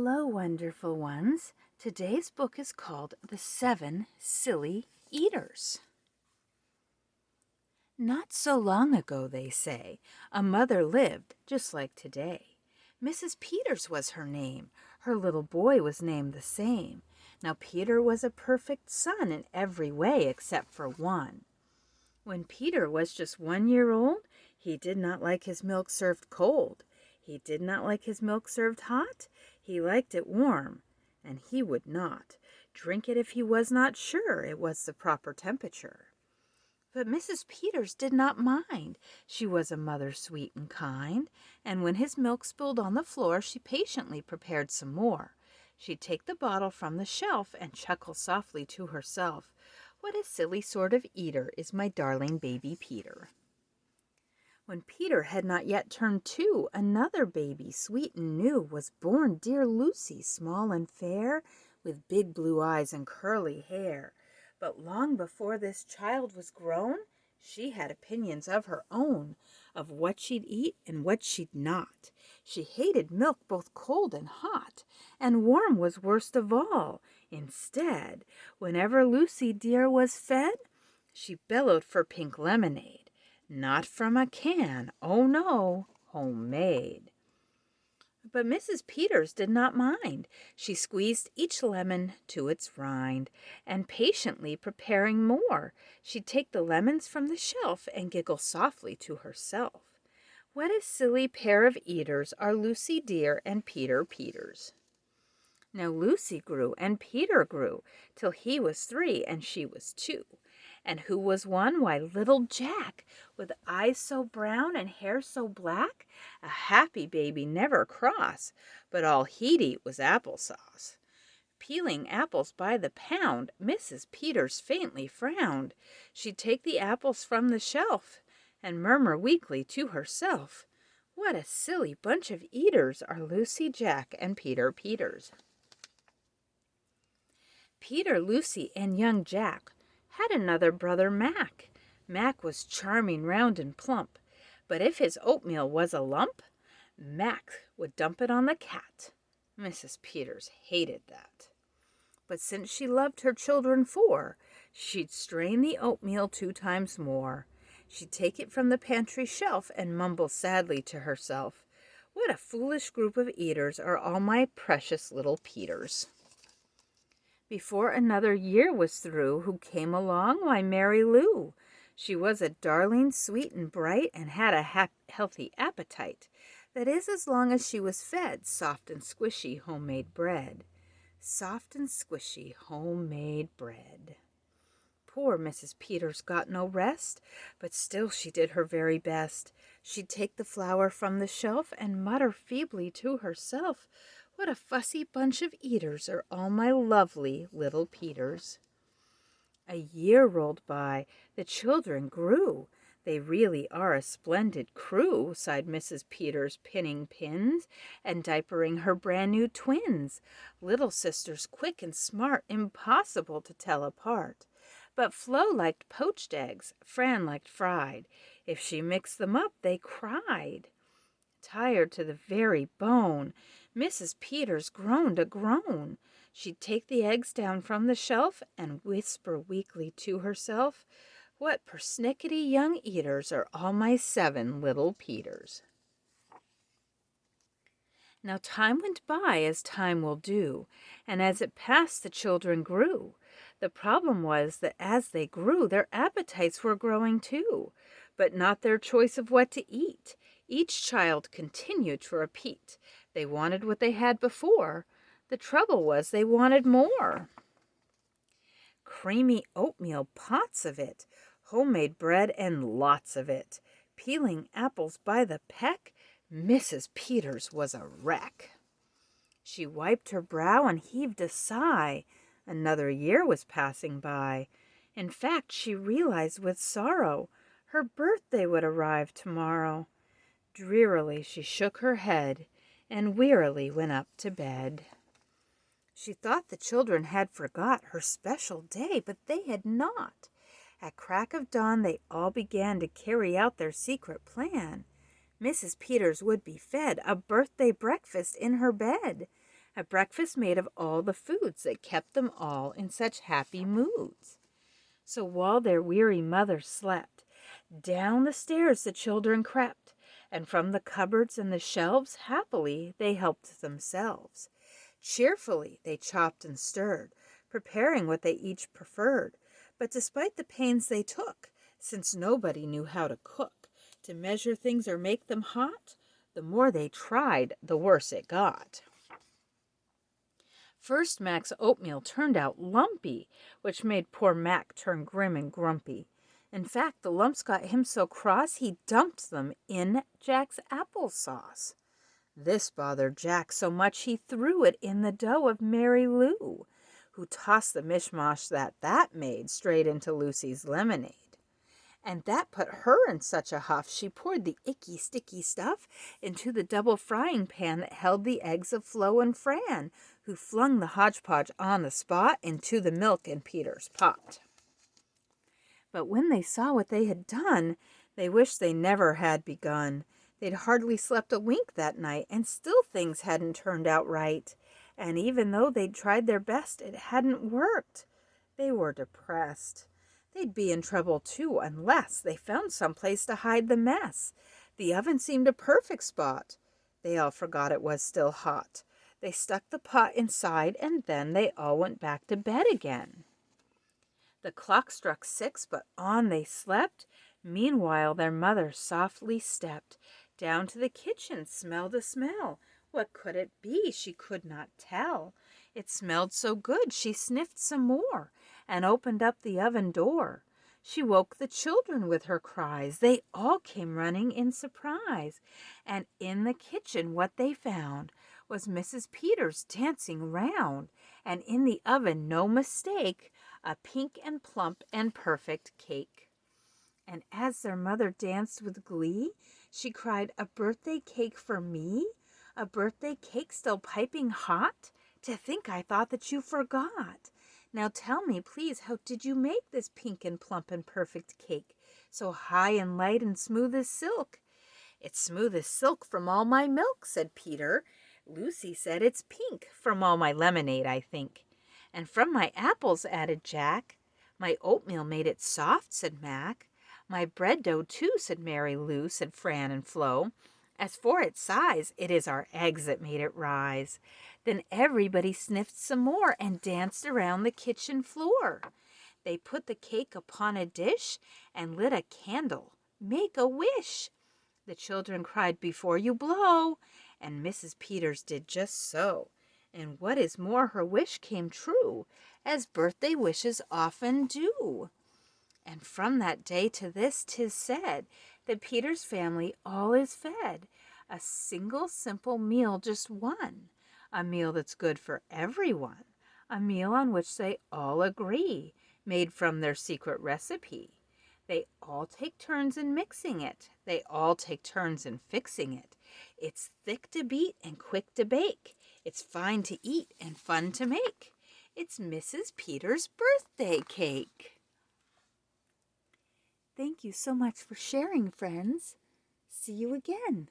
Hello, wonderful ones. Today's book is called The 7 Silly Eaters. Not so long ago, they say, a mother lived just like today. Mrs. Peters was her name. Her little boy was named the same. Now Peter was a perfect son in every way except for one. When Peter was just 1 year old, he did not like his milk served cold. He did not like his milk served hot. He liked it warm, and he would not drink it if he was not sure it was the proper temperature. But Mrs. Peters did not mind. She was a mother sweet and kind, and when his milk spilled on the floor, she patiently prepared some more. She'd take the bottle from the shelf and chuckle softly to herself, "What a silly sort of eater is my darling baby Peter." When Peter had not yet turned 2, another baby, sweet and new, was born, dear Lucy, small and fair, with big blue eyes and curly hair. But long before this child was grown, she had opinions of her own, of what she'd eat and what she'd not. She hated milk both cold and hot, and warm was worst of all. Instead, whenever Lucy dear was fed, she bellowed for pink lemonade. Not from a can, oh no, homemade. But Mrs. Peters did not mind. She squeezed each lemon to its rind, and patiently preparing more, she'd take the lemons from the shelf and giggle softly to herself. What a silly pair of eaters are Lucy dear and Peter Peters. Now Lucy grew and Peter grew, till he was 3 and she was 2. And who was one? Why, little Jack, with eyes so brown and hair so black, a happy baby, never cross, but all he'd eat was applesauce. Peeling apples by the pound, Mrs. Peters faintly frowned. She'd take the apples from the shelf and murmur weakly to herself, "What a silly bunch of eaters are Lucy, Jack, and Peter Peters." Peter, Lucy, and young Jack had another brother, Mac. Mac was charming, round, and plump, but if his oatmeal was a lump, Mac would dump it on the cat. Mrs. Peters hated that. But since she loved her children 4, she'd strain the oatmeal 2 times more. She'd take it from the pantry shelf and mumble sadly to herself, "What a foolish group of eaters are all my precious little Peters." Before another year was through, who came along? Why, Mary Lou. She was a darling, sweet and bright, and had a healthy appetite. That is, as long as she was fed soft and squishy homemade bread. Soft and squishy homemade bread. Poor Mrs. Peters got no rest, but still she did her very best. She'd take the flour from the shelf and mutter feebly to herself, "What a fussy bunch of eaters are all my lovely little Peters." A year rolled by. The children grew. "They really are a splendid crew," sighed Mrs. Peters, pinning pins and diapering her brand new twins. Little sisters quick and smart, impossible to tell apart. But Flo liked poached eggs, Fran liked fried. If she mixed them up, they cried. Tired to the very bone, Mrs. Peters groaned a groan. She'd take the eggs down from the shelf and whisper weakly to herself, "What persnickety young eaters are all my 7 little Peters." Now time went by as time will do, and as it passed the children grew. The problem was that as they grew, their appetites were growing too, but not their choice of what to eat. Each child continued to repeat. They wanted what they had before. The trouble was they wanted more. Creamy oatmeal, pots of it, homemade bread, and lots of it. Peeling apples by the peck, Mrs. Peters was a wreck. She wiped her brow and heaved a sigh. Another year was passing by. In fact, she realized with sorrow her birthday would arrive tomorrow. Drearily she shook her head and wearily went up to bed. She thought the children had forgot her special day, but they had not. At crack of dawn they all began to carry out their secret plan. Mrs. Peters would be fed a birthday breakfast in her bed. a breakfast made of all the foods that kept them all in such happy moods. So while their weary mother slept, down the stairs the children crept, and from the cupboards and the shelves happily they helped themselves. Cheerfully they chopped and stirred, preparing what they each preferred. But despite the pains they took, since nobody knew how to cook, to measure things or make them hot, the more they tried, the worse it got. First Mac's oatmeal turned out lumpy, which made poor Mac turn grim and grumpy. In fact, the lumps got him so cross he dumped them in Jack's applesauce. This bothered Jack so much he threw it in the dough of Mary Lou, who tossed the mishmash that made straight into Lucy's lemonade. And that put her in such a huff she poured the icky, sticky stuff into the double frying pan that held the eggs of Flo and Fran, who flung the hodgepodge on the spot into the milk in Peter's pot. But when they saw what they had done, they wished they never had begun. They'd hardly slept a wink that night, and still things hadn't turned out right. And even though they'd tried their best, it hadn't worked. They were depressed. They'd be in trouble too unless they found some place to hide the mess. The oven seemed a perfect spot. They all forgot it was still hot. They stuck the pot inside, and then they all went back to bed again. The clock struck 6, but on they slept. Meanwhile their mother softly stepped down to the kitchen, smelled a smell. What could it be? She could not tell. It smelled so good she sniffed some more and opened up the oven door. She woke the children with her cries. They all came running in surprise. And in the kitchen what they found was Mrs. Peters dancing round, and in the oven, no mistake, a pink and plump and perfect cake. And as their mother danced with glee, she cried, "A birthday cake for me? A birthday cake still piping hot? To think I thought that you forgot. Now tell me, please, how did you make this pink and plump and perfect cake, so high and light and smooth as silk?" "It's smooth as silk from all my milk," said Peter. "Lucy said it's pink from all my lemonade, I think." "And from my apples," added Jack. "My oatmeal made it soft," said Mac. "My bread dough, too," said Mary Lou, said Fran and Flo. "As for its size, it is our eggs that made it rise." Then everybody sniffed some more and danced around the kitchen floor. They put the cake upon a dish and lit a candle. "Make a wish!" The children cried, "Before you blow," and Mrs. Peters did just so. And what is more, her wish came true, as birthday wishes often do. And from that day to this 'tis said that Peter's family all is fed a single simple meal, just one, a meal that's good for everyone, a meal on which they all agree, made from their secret recipe. They all take turns in mixing it. They all take turns in fixing it. It's thick to beat and quick to bake. It's fine to eat and fun to make. It's Mrs. Peters' birthday cake. Thank you so much for sharing, friends. See you again.